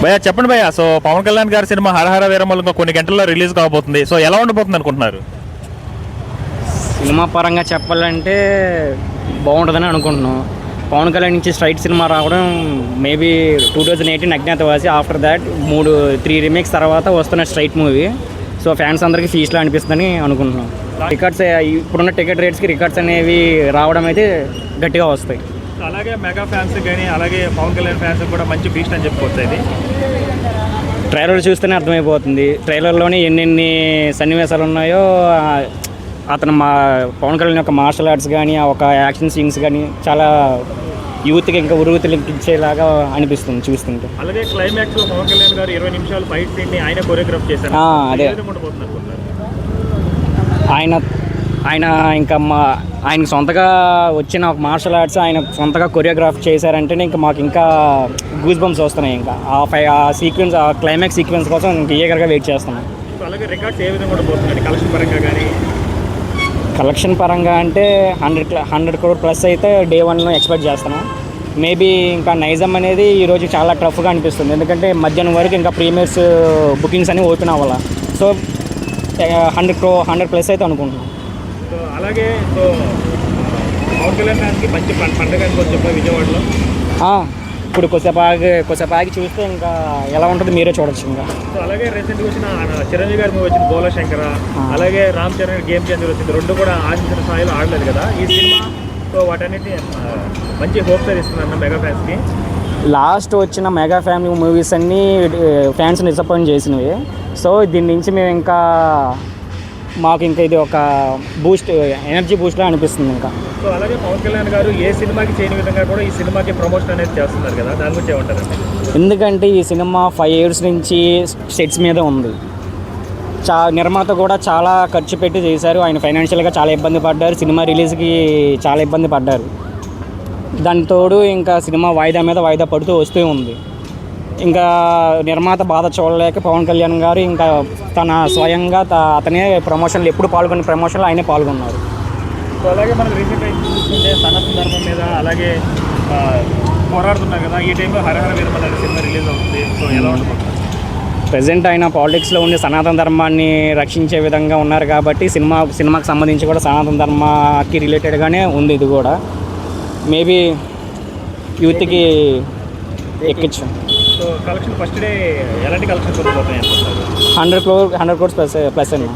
భయ్యా చెప్పండి భయ్యా. సో పవన్ కళ్యాణ్ గారి సినిమా హరహర వీరమల్లు ఇంకా కొన్ని గంటల్లో రిలీజ్ కాబోతుంది. సో ఎలా ఉండబోతుంది అనుకుంటున్నారు? సినిమా పరంగా చెప్పాలంటే బాగుంటుందని అనుకుంటున్నాం. పవన్ కళ్యాణ్ నుంచి స్ట్రైట్ సినిమా రావడం maybe 2018 Agnyaathavaasi, after that 3 remakes తర్వాత వస్తున్న స్ట్రైట్ మూవీ. సో ఫ్యాన్స్ అందరికీ ఫీస్లో అనిపిస్తుందని అనుకుంటున్నాం. రికార్డ్స్ ఇప్పుడున్న టికెట్ రేట్స్కి రికార్డ్స్ అనేవి రావడం అయితే గట్టిగా వస్తాయి. అలాగే మెగా ఫ్యాన్స్ కానీ అలాగే పవన్ కళ్యాణ్ ఫ్యాన్స్ కూడా మంచి బీస్ట్ అని చెప్పుకోవచ్చు. ఇది ట్రైలర్ చూస్తేనే అర్థమైపోతుంది. ట్రైలర్లోనే ఎన్నెన్ని సన్నివేశాలు ఉన్నాయో, అతను పవన్ కళ్యాణ్ యొక్క మార్షల్ ఆర్ట్స్ కానీ ఆ ఒక యాక్షన్ సీన్స్ కానీ చాలా యూత్కి ఇంకా ఉరువుతలించేలాగా అనిపిస్తుంది చూస్తుంటే. అలాగే క్లైమాక్స్లో పవన్ కళ్యాణ్ గారు 20 నిమిషాలు ఫైట్ సీన్ని ఆయన కొరియోగ్రాఫ్ చేశారు. అదే ఆయన ఇంకా ఆయన సొంతగా వచ్చిన ఒక మార్షల్ ఆర్ట్స్ ఆయన సొంతగా కొరియోగ్రాఫ్ చేశారంటేనే ఇంకా మాకు ఇంకా గూస్ బంప్స్ వస్తున్నాయి. ఇంకా ఆ సీక్వెన్స్, ఆ క్లైమాక్స్ సీక్వెన్స్ కోసం ఇంకా ఈగర్గా వెయిట్ చేస్తున్నాం. అలాగే రికార్డ్స్ ఏ విధంగా ఉండబోతుంది కలెక్షన్ పరంగా కానీ? కలెక్షన్ పరంగా అంటే 100 crore ప్లస్ అయితే డే 1లో ఎక్స్పెక్ట్ చేస్తున్నాం. మేబీ ఇంకా నైజం అనేది ఈరోజు చాలా టఫ్గా అనిపిస్తుంది, ఎందుకంటే మధ్యాహ్నం వరకు ఇంకా ప్రీమియర్స్ బుకింగ్స్ అని ఓపెన్ అవ్వాలి. సో 100 ప్లస్ అయితే అనుకుంటున్నాం. సో అలాగే సో పవన్ కళ్యాణ్ ఫ్యాన్స్కి మంచి పండుగ అనుకోవచ్చు విజయవాడలో. ఇప్పుడు కొద్దిసేపు ఆగి చూస్తే ఇంకా ఎలా ఉంటుందో మీరే చూడొచ్చు. ఇంకా సో అలాగే రీసెంట్గా వచ్చిన చిరంజీవి గారి మూవీ వచ్చింది బోలా శంకర, అలాగే రామ్ చరణ్ గేమ్ చేంజర్ వచ్చింది. రెండు కూడా ఆశించిన స్థాయిలో ఆడలేదు కదా ఈ సినిమా. సో వాటన్నిటి మంచి హోప్స్ అది ఇస్తుంది అన్న మెగా ఫ్యాన్స్కి. లాస్ట్ వచ్చిన మెగా ఫ్యామిలీ మూవీస్ అన్నీ ఫ్యాన్స్ డిసప్పాయింట్ చేసినవి. సో దీని నుంచి మేము ఇంకా మాకు ఇంకా ఇది ఒక బూస్ట్, ఎనర్జీ బూస్ట్లా అనిపిస్తుంది ఇంకా. సో అలాగే పవన్ కళ్యాణ్ గారు ఏ సినిమాకి చేయని విధంగా కూడా ఈ సినిమాకి ప్రమోషన్ అనేది చేస్తున్నారు కదా, దాని గురించి ఏమంటారండి? ఎందుకంటే ఈ సినిమా 5 years నుంచి సెట్స్ మీద ఉంది. నిర్మాత కూడా చాలా ఖర్చు పెట్టి చేశారు. ఆయన ఫైనాన్షియల్గా చాలా ఇబ్బంది పడ్డారు. సినిమా రిలీజ్కి చాలా ఇబ్బంది పడ్డారు. దాని తోడు ఇంకా సినిమా వాయిదా మీద వాయిదా పడుతూ వస్తూ ఉంది. ఇంకా నిర్మాత బాధ చూడలేక పవన్ కళ్యాణ్ గారు ఇంకా తన స్వయంగా అతనే ప్రమోషన్లు ఎప్పుడు పాల్గొన్న ప్రమోషన్లో ఆయనే పాల్గొన్నారు. సో అలాగే మనం రీసెంట్గా చూస్తుంటే సనాతన ధర్మం మీద అలాగే పోరాడుతున్నారు కదా, ఈ టైంలో హరహర వీరమల్లు అనే సినిమా రిలీజ్ అవుతుంది. సో ఎలా ఉండబోతుంది? ప్రజెంట్ ఆయన పాలిటిక్స్లో ఉండి సనాతన ధర్మాన్ని రక్షించే విధంగా ఉన్నారు కాబట్టి సినిమాకి సంబంధించి కూడా సనాతన ధర్మాకి రిలేటెడ్గానే ఉంది. ఇది కూడా మేబీ యూత్కి ఎక్కించు. సో కలెక్షన్ ఫస్ట్ డే ఎలాంటి కలెక్షన్స్ ఉండబోతున్నాయి అనుకుంటున్నారు? 100 crores ప్లస్ అండి.